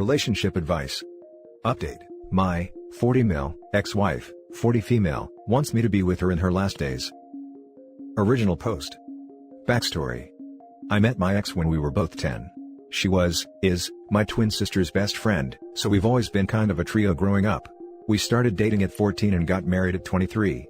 Relationship advice. Update. My 40 male ex-wife, 40 female, wants me to be with her in her last days. Original post. Backstory. I met my ex when we were both 10. She is, my twin sister's best friend, so we've always been kind of a trio growing up. We started dating at 14 and got married at 23.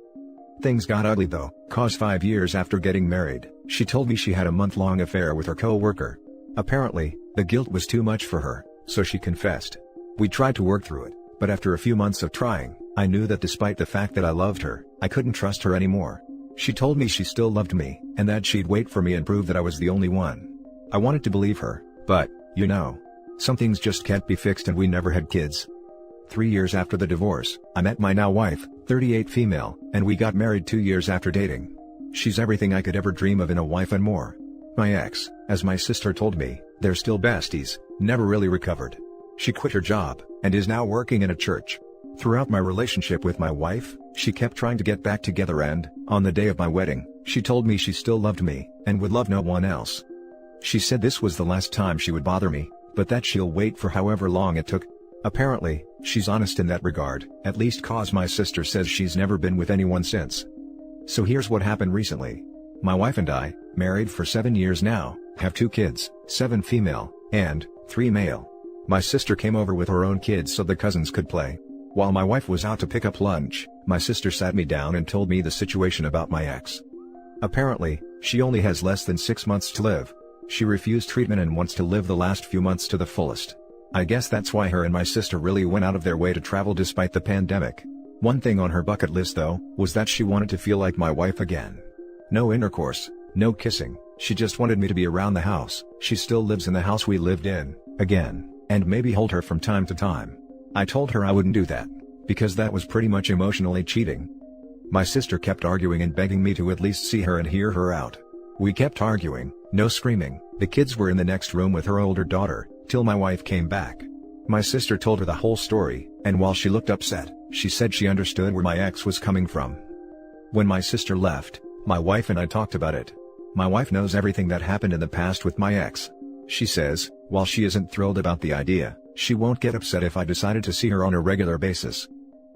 Things got ugly though, cause 5 years after getting married, she told me she had a month-long affair with her co-worker. Apparently, the guilt was too much for her, so she confessed. We tried to work through it, but after a few months of trying, I knew that despite the fact that I loved her, I couldn't trust her anymore. She told me she still loved me, and that she'd wait for me and prove that I was the only one. I wanted to believe her, but, some things just can't be fixed and we never had kids. 3 years after the divorce, I met my now wife, 38 female, and we got married 2 years after dating. She's everything I could ever dream of in a wife and more. My ex, as my sister told me, they're still besties, never really recovered. She quit her job, and is now working in a church. Throughout my relationship with my wife, she kept trying to get back together and, on the day of my wedding, she told me she still loved me, and would love no one else. She said this was the last time she would bother me, but that she'll wait for however long it took. Apparently, she's honest in that regard, at least cause my sister says she's never been with anyone since. So here's what happened recently. My wife and I, married for 7 years now, have 2 kids, 7 female, and 3 male. My sister came over with her own kids so the cousins could play. While my wife was out to pick up lunch, my sister sat me down and told me the situation about my ex. Apparently, she only has less than 6 months to live. She refused treatment and wants to live the last few months to the fullest. I guess that's why her and my sister really went out of their way to travel despite the pandemic. One thing on her bucket list though, was that she wanted to feel like my wife again. No intercourse, no kissing, she just wanted me to be around the house. She still lives in the house we lived in, again, and maybe hold her from time to time. I told her I wouldn't do that, because that was pretty much emotionally cheating. My sister kept arguing and begging me to at least see her and hear her out. We kept arguing, no screaming, the kids were in the next room with her older daughter, till my wife came back. My sister told her the whole story, and while she looked upset, she said she understood where my ex was coming from. When my sister left, my wife and I talked about it. My wife knows everything that happened in the past with my ex. She says, while she isn't thrilled about the idea, she won't get upset if I decided to see her on a regular basis.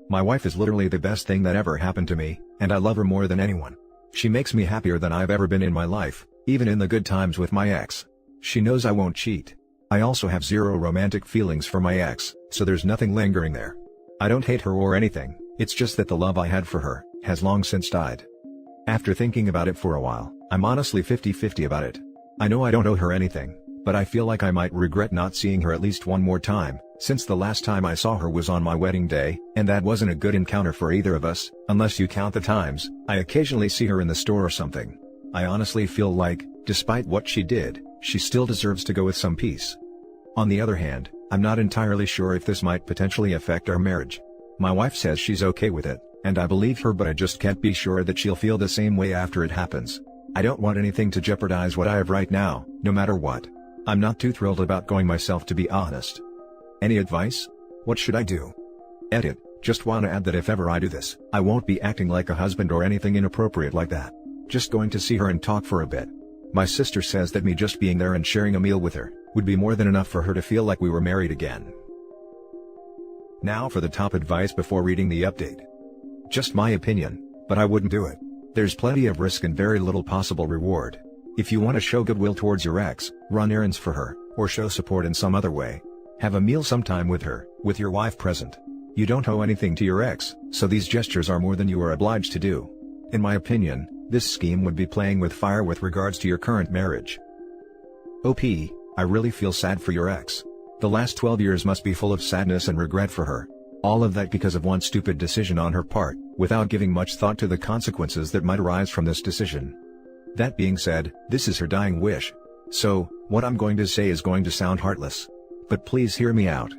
My wife is literally the best thing that ever happened to me, and I love her more than anyone. She makes me happier than I've ever been in my life, even in the good times with my ex. She knows I won't cheat. I also have zero romantic feelings for my ex, so there's nothing lingering there. I don't hate her or anything, it's just that the love I had for her has long since died. After thinking about it for a while, I'm honestly 50-50 about it. I know I don't owe her anything, but I feel like I might regret not seeing her at least one more time, since the last time I saw her was on my wedding day, and that wasn't a good encounter for either of us, unless you count the times I occasionally see her in the store or something. I honestly feel like, despite what she did, she still deserves to go with some peace. On the other hand, I'm not entirely sure if this might potentially affect our marriage. My wife says she's okay with it, and I believe her, but I just can't be sure that she'll feel the same way after it happens. I don't want anything to jeopardize what I have right now, no matter what. I'm not too thrilled about going myself, to be honest. Any advice? What should I do? Edit. Just want to add that if ever I do this, I won't be acting like a husband or anything inappropriate like that. Just going to see her and talk for a bit. My sister says that me just being there and sharing a meal with her would be more than enough for her to feel like we were married again. Now for the top advice before reading the update. Just my opinion, but I wouldn't do it. There's plenty of risk and very little possible reward. If you want to show goodwill towards your ex, run errands for her, or show support in some other way. Have a meal sometime with her, with your wife present. You don't owe anything to your ex, so these gestures are more than you are obliged to do. In my opinion, this scheme would be playing with fire with regards to your current marriage. OP, I really feel sad for your ex. The last 12 years must be full of sadness and regret for her. All of that because of one stupid decision on her part, without giving much thought to the consequences that might arise from this decision. That being said, this is her dying wish. So, what I'm going to say is going to sound heartless. But please hear me out.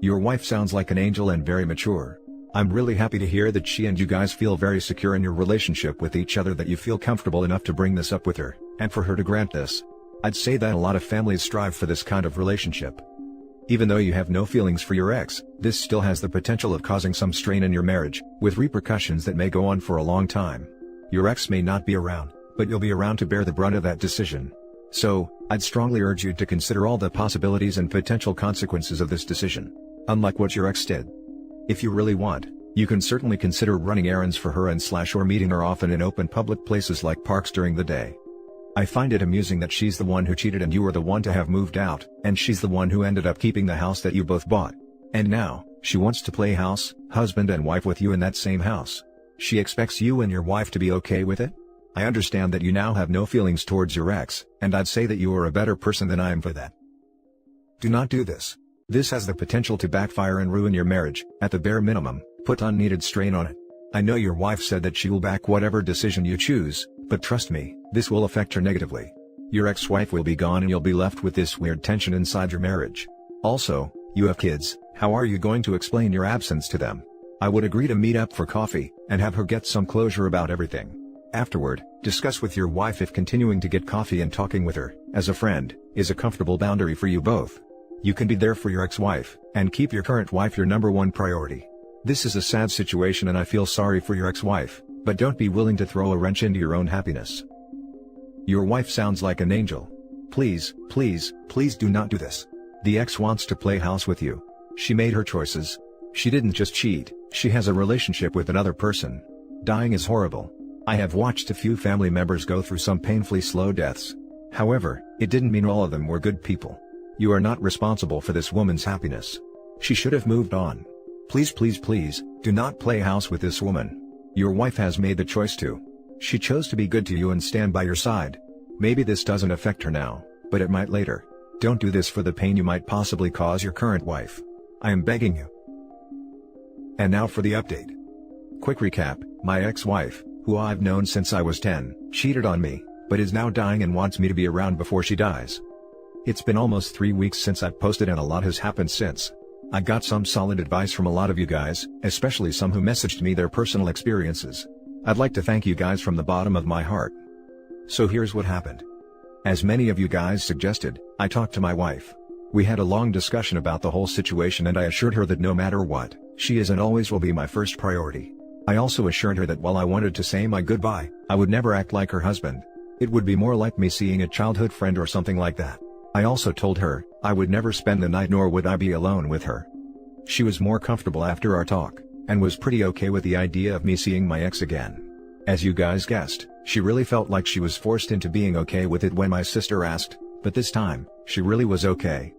Your wife sounds like an angel and very mature. I'm really happy to hear that she and you guys feel very secure in your relationship with each other, that you feel comfortable enough to bring this up with her, and for her to grant this. I'd say that a lot of families strive for this kind of relationship. Even though you have no feelings for your ex, this still has the potential of causing some strain in your marriage, with repercussions that may go on for a long time. Your ex may not be around, but you'll be around to bear the brunt of that decision. So, I'd strongly urge you to consider all the possibilities and potential consequences of this decision. Unlike what your ex did. If you really want, you can certainly consider running errands for her or meeting her often in open public places like parks during the day. I find it amusing that she's the one who cheated and you were the one to have moved out, and she's the one who ended up keeping the house that you both bought. And now, she wants to play house, husband and wife with you in that same house. She expects you and your wife to be okay with it? I understand that you now have no feelings towards your ex, and I'd say that you are a better person than I am for that. Do not do this. This has the potential to backfire and ruin your marriage. At the bare minimum, put unneeded strain on it. I know your wife said that she will back whatever decision you choose, but trust me, this will affect her negatively. Your ex-wife will be gone and you'll be left with this weird tension inside your marriage. Also, you have kids, how are you going to explain your absence to them? I would agree to meet up for coffee, and have her get some closure about everything. Afterward, discuss with your wife if continuing to get coffee and talking with her, as a friend, is a comfortable boundary for you both. You can be there for your ex-wife, and keep your current wife your #1 priority. This is a sad situation and I feel sorry for your ex-wife, but don't be willing to throw a wrench into your own happiness. Your wife sounds like an angel. Please, please, please do not do this. The ex wants to play house with you. She made her choices. She didn't just cheat, she has a relationship with another person. Dying is horrible. I have watched a few family members go through some painfully slow deaths. However, it didn't mean all of them were good people. You are not responsible for this woman's happiness. She should have moved on. Please, please, please, do not play house with this woman. Your wife has made the choice to. She chose to be good to you and stand by your side. Maybe this doesn't affect her now, but it might later. Don't do this for the pain you might possibly cause your current wife. I am begging you. And now for the update. Quick recap, my ex-wife, who I've known since I was 10, cheated on me, but is now dying and wants me to be around before she dies. It's been almost 3 weeks since I've posted and a lot has happened since. I got some solid advice from a lot of you guys, especially some who messaged me their personal experiences. I'd like to thank you guys from the bottom of my heart. So here's what happened. As many of you guys suggested, I talked to my wife. We had a long discussion about the whole situation and I assured her that no matter what, she is and always will be my first priority. I also assured her that while I wanted to say my goodbye, I would never act like her husband. It would be more like me seeing a childhood friend or something like that. I also told her, I would never spend the night nor would I be alone with her. She was more comfortable after our talk, and was pretty okay with the idea of me seeing my ex again. As you guys guessed, she really felt like she was forced into being okay with it when my sister asked, but this time, she really was okay.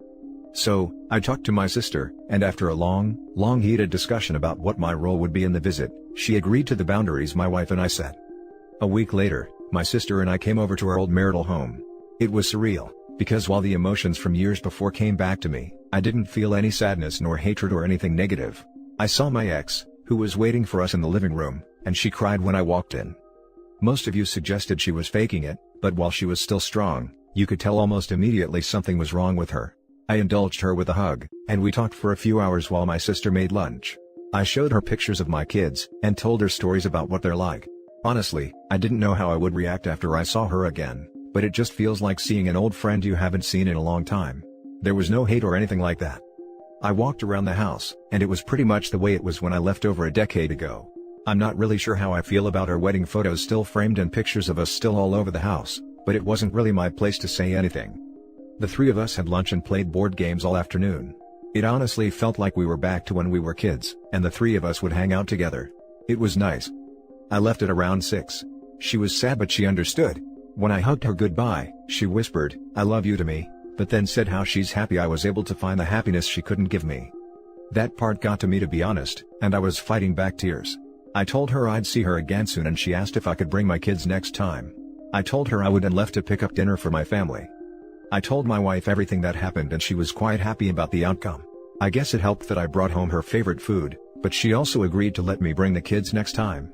So, I talked to my sister, and after a long heated discussion about what my role would be in the visit, she agreed to the boundaries my wife and I set. A week later, my sister and I came over to our old marital home. It was surreal, because while the emotions from years before came back to me, I didn't feel any sadness nor hatred or anything negative. I saw my ex, who was waiting for us in the living room, and she cried when I walked in. Most of you suggested she was faking it, but while she was still strong, you could tell almost immediately something was wrong with her. I indulged her with a hug, and we talked for a few hours while my sister made lunch. I showed her pictures of my kids, and told her stories about what they're like. Honestly, I didn't know how I would react after I saw her again, but it just feels like seeing an old friend you haven't seen in a long time. There was no hate or anything like that. I walked around the house, and it was pretty much the way it was when I left over a decade ago. I'm not really sure how I feel about our wedding photos still framed and pictures of us still all over the house, but it wasn't really my place to say anything. The three of us had lunch and played board games all afternoon. It honestly felt like we were back to when we were kids, and the three of us would hang out together. It was nice. I left at around 6. She was sad but she understood. When I hugged her goodbye, she whispered, "I love you" to me, but then said how she's happy I was able to find the happiness she couldn't give me. That part got to me, to be honest, and I was fighting back tears. I told her I'd see her again soon and she asked if I could bring my kids next time. I told her I would and left to pick up dinner for my family. I told my wife everything that happened and she was quite happy about the outcome. I guess it helped that I brought home her favorite food, but she also agreed to let me bring the kids next time.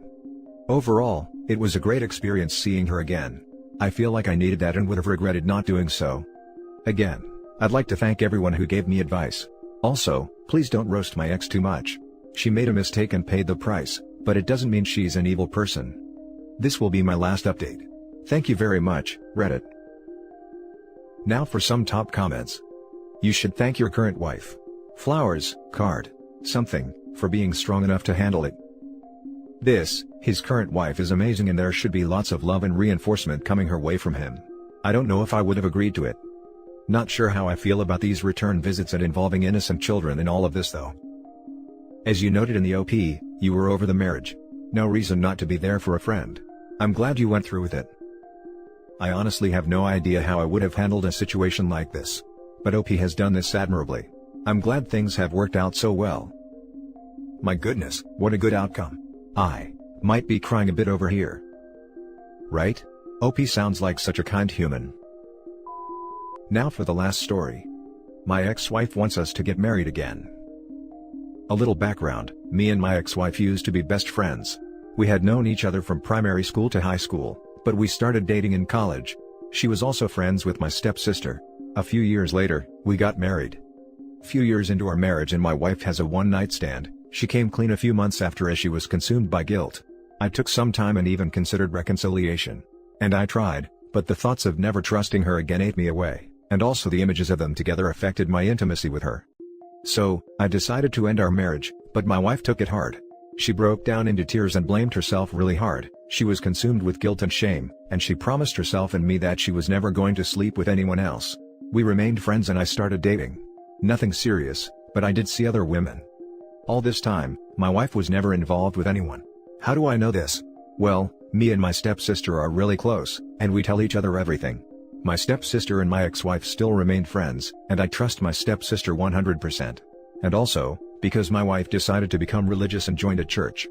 Overall, it was a great experience seeing her again. I feel like I needed that and would have regretted not doing so. Again, I'd like to thank everyone who gave me advice. Also, please don't roast my ex too much. She made a mistake and paid the price, but it doesn't mean she's an evil person. This will be my last update. Thank you very much, Reddit. Now for some top comments. You should thank your current wife. Flowers, card, something, for being strong enough to handle it. His current wife is amazing and there should be lots of love and reinforcement coming her way from him. I don't know if I would have agreed to it. Not sure how I feel about these return visits and involving innocent children in all of this though. As you noted in the OP, you were over the marriage. No reason not to be there for a friend. I'm glad you went through with it. I honestly have no idea how I would have handled a situation like this. But OP has done this admirably. I'm glad things have worked out so well. My goodness, what a good outcome. I might be crying a bit over here. Right? OP sounds like such a kind human. Now for the last story. My ex-wife wants us to get married again. A little background, me and my ex-wife used to be best friends. We had known each other from primary school to high school, but we started dating in college. She was also friends with my stepsister. A few years later, we got married. Few years into our marriage and my wife has a one-night stand. She came clean a few months after as she was consumed by guilt. I took some time and even considered reconciliation. And I tried, but the thoughts of never trusting her again ate me away, and also the images of them together affected my intimacy with her. So, I decided to end our marriage, but my wife took it hard. She broke down into tears and blamed herself really hard. She was consumed with guilt and shame, and she promised herself and me that she was never going to sleep with anyone else. We remained friends and I started dating. Nothing serious, but I did see other women. All this time, my wife was never involved with anyone. How do I know this? Well, me and my stepsister are really close, and we tell each other everything. My stepsister and my ex-wife still remain friends, and I trust my stepsister 100%. And also, because my wife decided to become religious and joined a church.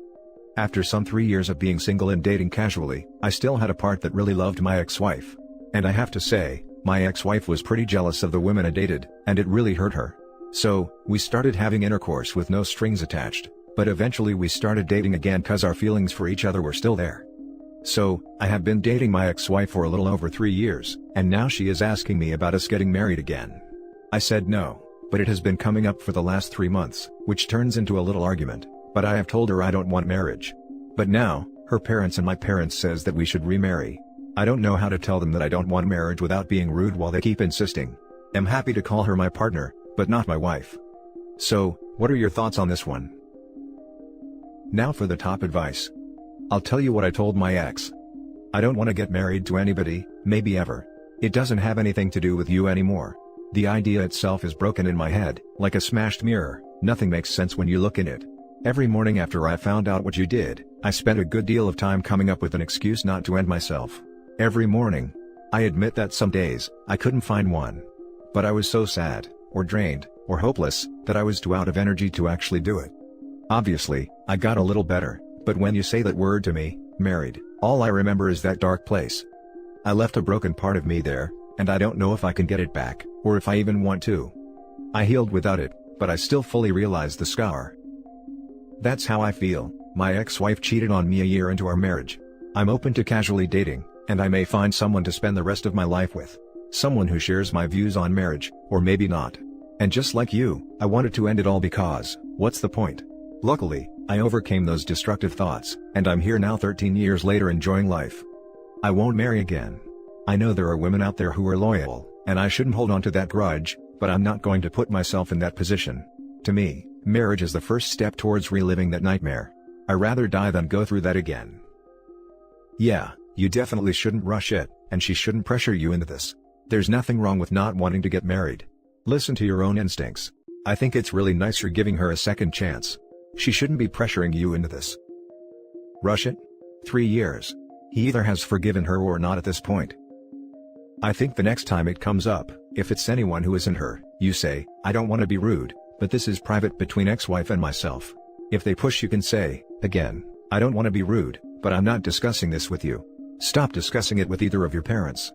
After some 3 years of being single and dating casually, I still had a part that really loved my ex-wife. And I have to say, my ex-wife was pretty jealous of the women I dated, and it really hurt her. So, we started having intercourse with no strings attached, but eventually we started dating again cause our feelings for each other were still there. So, I have been dating my ex-wife for a little over 3 years, and now she is asking me about us getting married again. I said no, but it has been coming up for the last 3 months, which turns into a little argument, but I have told her I don't want marriage. But now, her parents and my parents says that we should remarry. I don't know how to tell them that I don't want marriage without being rude while they keep insisting. I'm happy to call her my partner, but not my wife. So, what are your thoughts on this one? Now for the top advice. I'll tell you what I told my ex. I don't want to get married to anybody, maybe ever. It doesn't have anything to do with you anymore. The idea itself is broken in my head, like a smashed mirror. Nothing makes sense when you look in it. Every morning after I found out what you did, I spent a good deal of time coming up with an excuse not to end myself. Every morning. I admit that some days, I couldn't find one. But I was so sad, or drained, or hopeless, that I was too out of energy to actually do it. Obviously, I got a little better, but when you say that word to me, married, all I remember is that dark place. I left a broken part of me there, and I don't know if I can get it back, or if I even want to. I healed without it, but I still fully realize the scar. That's how I feel. My ex-wife cheated on me a year into our marriage. I'm open to casually dating, and I may find someone to spend the rest of my life with. Someone who shares my views on marriage, or maybe not. And just like you, I wanted to end it all because, what's the point? Luckily, I overcame those destructive thoughts, and I'm here now 13 years later enjoying life. I won't marry again. I know there are women out there who are loyal, and I shouldn't hold on to that grudge, but I'm not going to put myself in that position. To me, marriage is the first step towards reliving that nightmare. I'd rather die than go through that again. Yeah, you definitely shouldn't rush it, and she shouldn't pressure you into this. There's nothing wrong with not wanting to get married. Listen to your own instincts. I think it's really nice you're giving her a second chance. She shouldn't be pressuring you into this. Rush it? 3 years. He either has forgiven her or not at this point. I think the next time it comes up, if it's anyone who isn't her, you say, I don't want to be rude, but this is private between ex-wife and myself. If they push you can say, again, I don't want to be rude, but I'm not discussing this with you. Stop discussing it with either of your parents.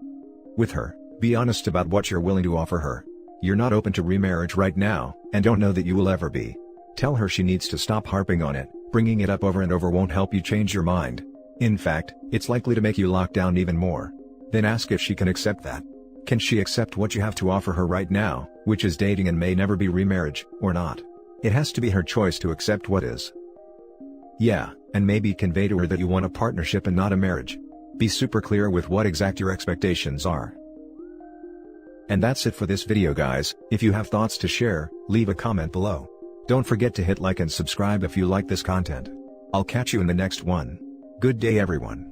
With her, be honest about what you're willing to offer her. You're not open to remarriage right now, and don't know that you will ever be. Tell her she needs to stop harping on it. Bringing it up over and over won't help you change your mind. In fact, it's likely to make you lock down even more. Then ask if she can accept that. Can she accept what you have to offer her right now, which is dating and may never be remarriage, or not? It has to be her choice to accept what is. Yeah, and maybe convey to her that you want a partnership and not a marriage. Be super clear with what exact your expectations are. And that's it for this video guys. If you have thoughts to share, leave a comment below. Don't forget to hit like and subscribe if you like this content. I'll catch you in the next one. Good day everyone.